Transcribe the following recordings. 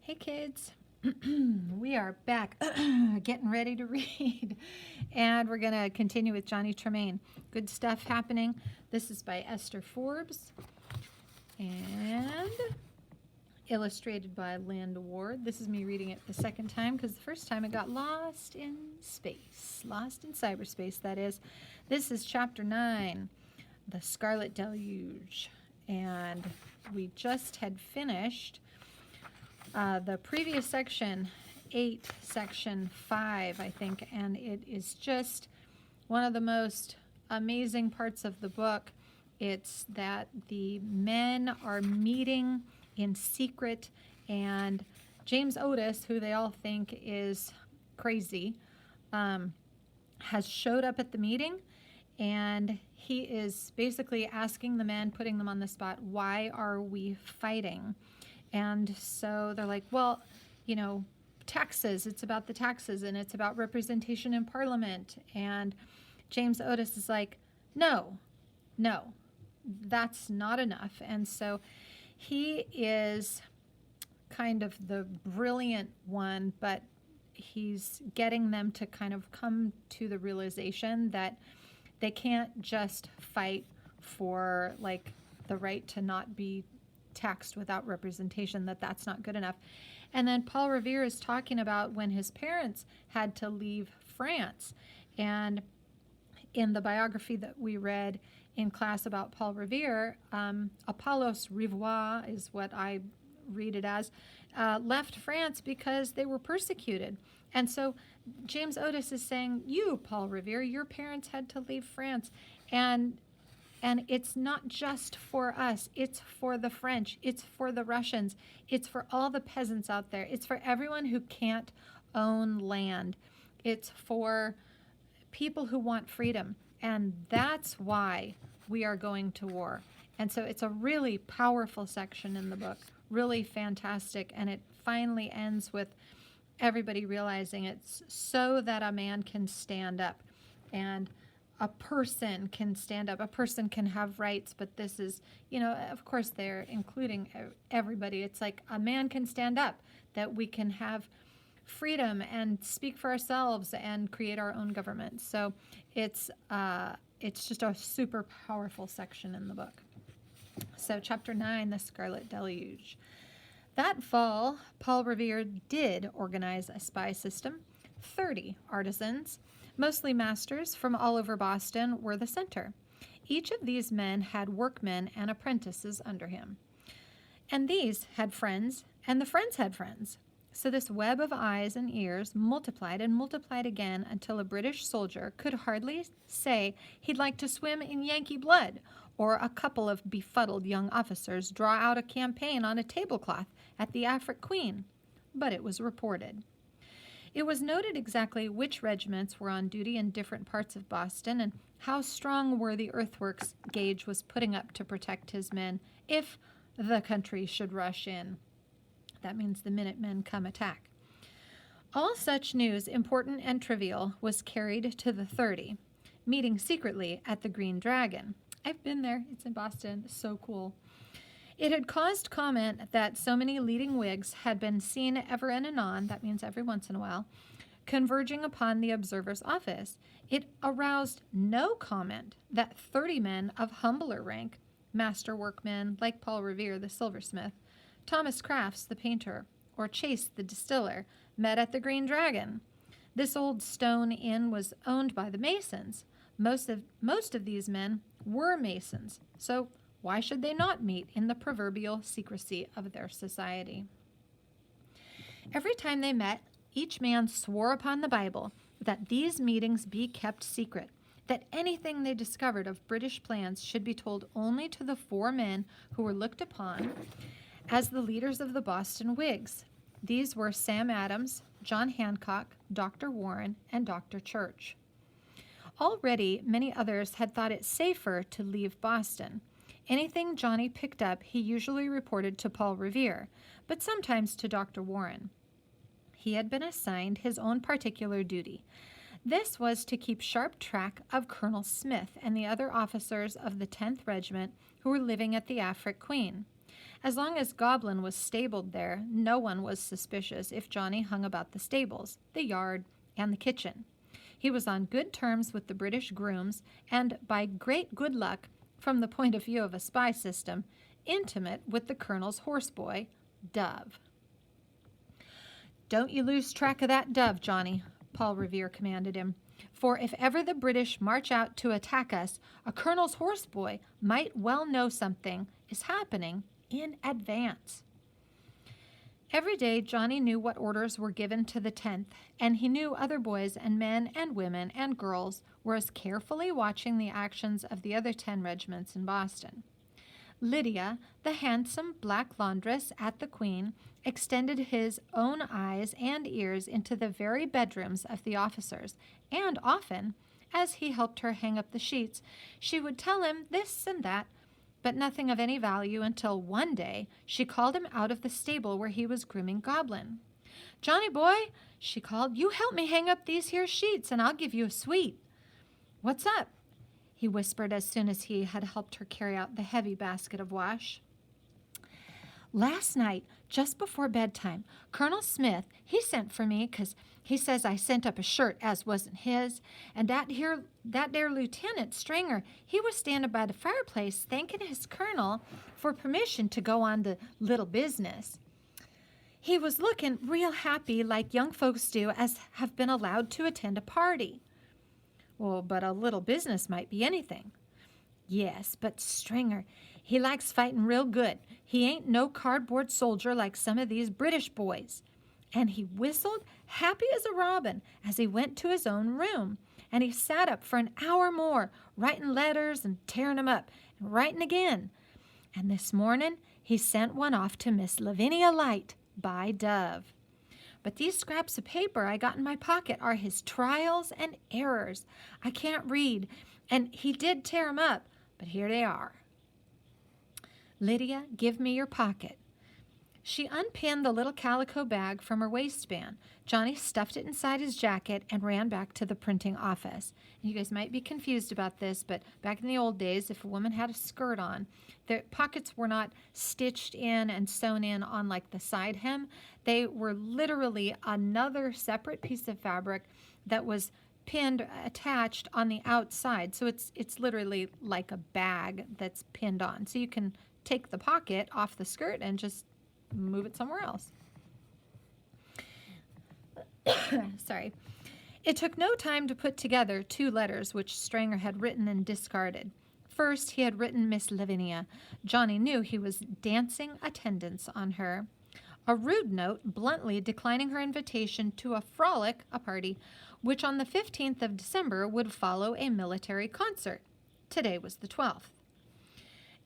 Hey kids, we are back getting ready to read, and we're going to continue with Johnny Tremain. Good stuff happening. This is by Esther Forbes and illustrated by Lynd Ward. This is me reading it the second time because the first time it got lost in space, lost in cyberspace, that is. This is chapter 9, The Scarlet Deluge, and we just had finished the previous section, 8, section 5, I think, and it is just one of the most amazing parts of the book. It's that the men are meeting in secret, and James Otis, who they all think is crazy, has showed up at the meeting, and he is basically asking the men, putting them on the spot, why are we fighting? And so they're like, well, taxes, it's about the taxes, and it's about representation in Parliament. And James Otis is like, no, that's not enough. And so he is kind of the brilliant one, but he's getting them to kind of come to the realization that they can't just fight for like the right to not be taxed without representation, that's not good enough. And then Paul Revere is talking about when his parents had to leave France. And in the biography that we read in class about Paul Revere, Apollos Rivoire is what I read it as, left France because they were persecuted. And so James Otis is saying, you, Paul Revere, your parents had to leave France. And it's not just for us, it's for the French, it's for the Russians, it's for all the peasants out there, it's for everyone who can't own land, it's for people who want freedom, and that's why we are going to war. And so it's a really powerful section in the book, really fantastic, and it finally ends with everybody realizing it's so that a man can stand up, and a person can stand up, a person can have rights, but this is, of course they're including everybody. It's like a man can stand up, that we can have freedom and speak for ourselves and create our own government. So it's just a super powerful section in the book. So chapter 9, The Scarlet Deluge. That fall, Paul Revere did organize a spy system. 30 artisans, mostly masters from all over Boston, were the center. Each of these men had workmen and apprentices under him. And these had friends, and the friends had friends. So this web of eyes and ears multiplied and multiplied again until a British soldier could hardly say he'd like to swim in Yankee blood, or a couple of befuddled young officers draw out a campaign on a tablecloth at the Afric Queen. But it was reported. It was noted exactly which regiments were on duty in different parts of Boston and how strong were the earthworks Gage was putting up to protect his men if the country should rush in. That means the Minutemen come attack. All such news, important and trivial, was carried to the 30, meeting secretly at the Green Dragon. I've been there. It's in Boston. It's so cool. It had caused comment that so many leading Whigs had been seen ever and anon, that means every once in a while, converging upon the observer's office. It aroused no comment that 30 men of humbler rank, master workmen like Paul Revere the silversmith, Thomas Crafts the painter, or Chase the distiller, met at the Green Dragon. This old stone inn was owned by the Masons. Most of these men were Masons, so why should they not meet in the proverbial secrecy of their society? Every time they met, each man swore upon the Bible that these meetings be kept secret, that anything they discovered of British plans should be told only to the 4 men who were looked upon as the leaders of the Boston Whigs. These were Sam Adams, John Hancock, Dr. Warren, and Dr. Church. Already, many others had thought it safer to leave Boston. Anything Johnny picked up, he usually reported to Paul Revere, but sometimes to Dr. Warren. He had been assigned his own particular duty. This was to keep sharp track of Colonel Smith and the other officers of the 10th Regiment who were living at the Afric Queen. As long as Goblin was stabled there, no one was suspicious if Johnny hung about the stables, the yard, and the kitchen. He was on good terms with the British grooms, and by great good luck, from the point of view of a spy system, intimate with the colonel's horseboy, Dove. "Don't you lose track of that Dove, Johnny," Paul Revere commanded him. "For if ever the British march out to attack us, a colonel's horseboy might well know something is happening in advance." Every day Johnny knew what orders were given to the 10th, and he knew other boys and men and women and girls were as carefully watching the actions of the other 10 regiments in Boston. Lydia, the handsome black laundress at the Queen, extended his own eyes and ears into the very bedrooms of the officers, and often, as he helped her hang up the sheets, she would tell him this and that, but nothing of any value until one day she called him out of the stable where he was grooming Goblin. "Johnny boy," she called, "you help me hang up these here sheets and I'll give you a sweet." "What's up?" he whispered as soon as he had helped her carry out the heavy basket of wash. "Last night, just before bedtime, Colonel Smith, he sent for me 'cause he says I sent up a shirt as wasn't his, and that there Lieutenant Stringer, he was standing by the fireplace thanking his colonel for permission to go on the little business. He was looking real happy like young folks do as have been allowed to attend a party." "Well, but a little business might be anything." "Yes, but Stringer, he likes fighting real good. He ain't no cardboard soldier like some of these British boys." And he whistled happy as a robin as he went to his own room, and he sat up for an hour more, writing letters and tearing 'em up, and writing again. And this morning he sent one off to Miss Lavinia Light by Dove. But these scraps of paper I got in my pocket are his trials and errors. I can't read, and he did tear 'em up, but here they are. "Lydia, give me your pocket." She unpinned the little calico bag from her waistband. Johnny stuffed it inside his jacket and ran back to the printing office. And you guys might be confused about this, but back in the old days, if a woman had a skirt on, the pockets were not stitched in and sewn in on like the side hem. They were literally another separate piece of fabric that was pinned, attached on the outside. So it's literally like a bag that's pinned on. So you can take the pocket off the skirt and just move it somewhere else. Sorry. It took no time to put together 2 letters which Stringer had written and discarded. First, he had written Miss Lavinia. Johnny knew he was dancing attendance on her. A rude note bluntly declining her invitation to a frolic, a party, which on the 15th of December would follow a military concert. Today was the 12th.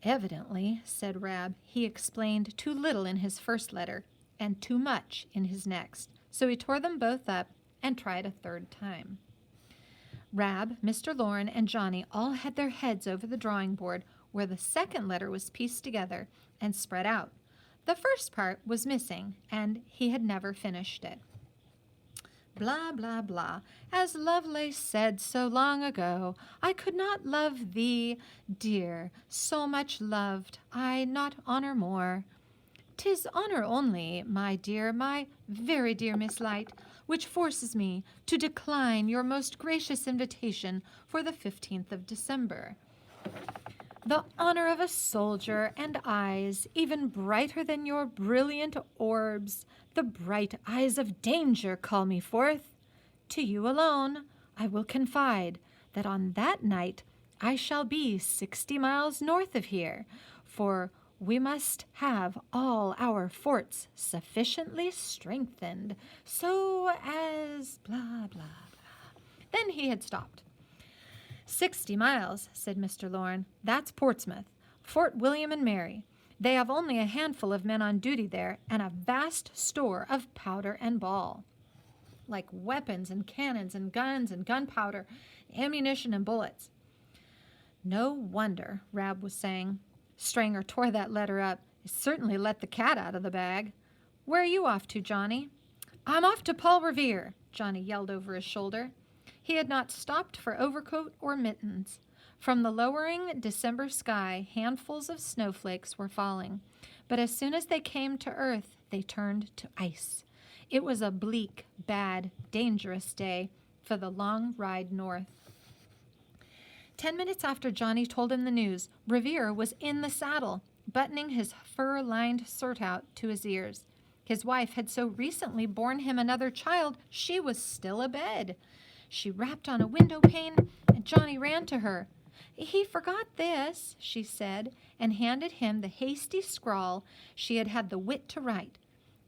"Evidently," said Rab, "he explained too little in his first letter and too much in his next." So he tore them both up and tried a 3rd time. Rab, Mr. Lorne, and Johnny all had their heads over the drawing board where the 2nd letter was pieced together and spread out. The first part was missing, and he had never finished it. "Blah, blah, blah. As Lovelace said so long ago, I could not love thee, dear, so much loved I not honor more. 'Tis honor only, my dear, my very dear Miss Light, which forces me to decline your most gracious invitation for the 15th of December. The honor of a soldier and eyes even brighter than your brilliant orbs, the bright eyes of danger call me forth. To you alone I will confide that on that night I shall be 60 miles north of here, for we must have all our forts sufficiently strengthened, so as blah, blah, blah." Then he had stopped. 60 miles, said Mr. Lorne. "That's Portsmouth, Fort William and Mary. They have only a handful of men on duty there and a vast store of powder and ball, like weapons and cannons and guns and gunpowder, ammunition and bullets." "No wonder," Rab was saying. Stringer tore that letter up. It certainly let the cat out of the bag. "Where are you off to, Johnny?" "I'm off to Paul Revere," Johnny yelled over his shoulder. He had not stopped for overcoat or mittens. From the lowering December sky, handfuls of snowflakes were falling. But as soon as they came to earth, they turned to ice. It was a bleak, bad, dangerous day for the long ride north. 10 minutes after Johnny told him the news, Revere was in the saddle, buttoning his fur-lined surtout to his ears. His wife had so recently borne him another child, she was still abed. She rapped on a window pane, and Johnny ran to her. "He forgot this," she said, and handed him the hasty scrawl she had had the wit to write.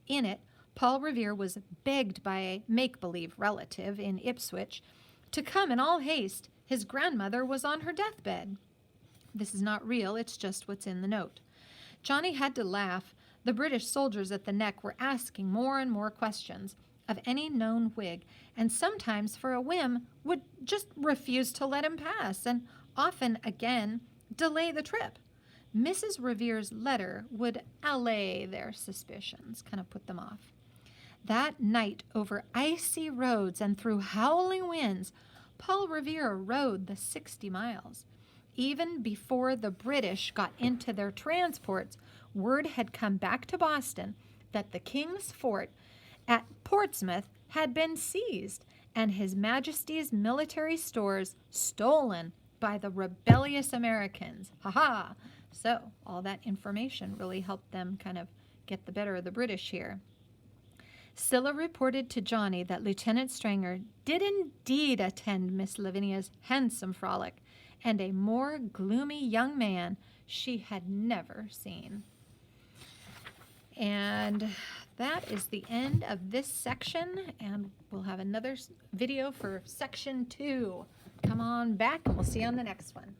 In it, Paul Revere was begged by a make-believe relative in Ipswich to come in all haste. His grandmother was on her deathbed. This is not real, it's just what's in the note. Johnny had to laugh. The British soldiers at the neck were asking more and more questions of any known Whig, and sometimes for a whim would just refuse to let him pass, and often, again, delay the trip. Mrs. Revere's letter would allay their suspicions, kind of put them off. That night, over icy roads and through howling winds, Paul Revere rode the 60 miles. Even before the British got into their transports, word had come back to Boston that the King's Fort at Portsmouth had been seized and His Majesty's military stores stolen by the rebellious Americans. Ha-ha! So all that information really helped them kind of get the better of the British here. Scylla reported to Johnny that Lieutenant Stranger did indeed attend Miss Lavinia's handsome frolic, and a more gloomy young man she had never seen. And that is the end of this section, and we'll have another video for section 2. Come on back, and we'll see you on the next one.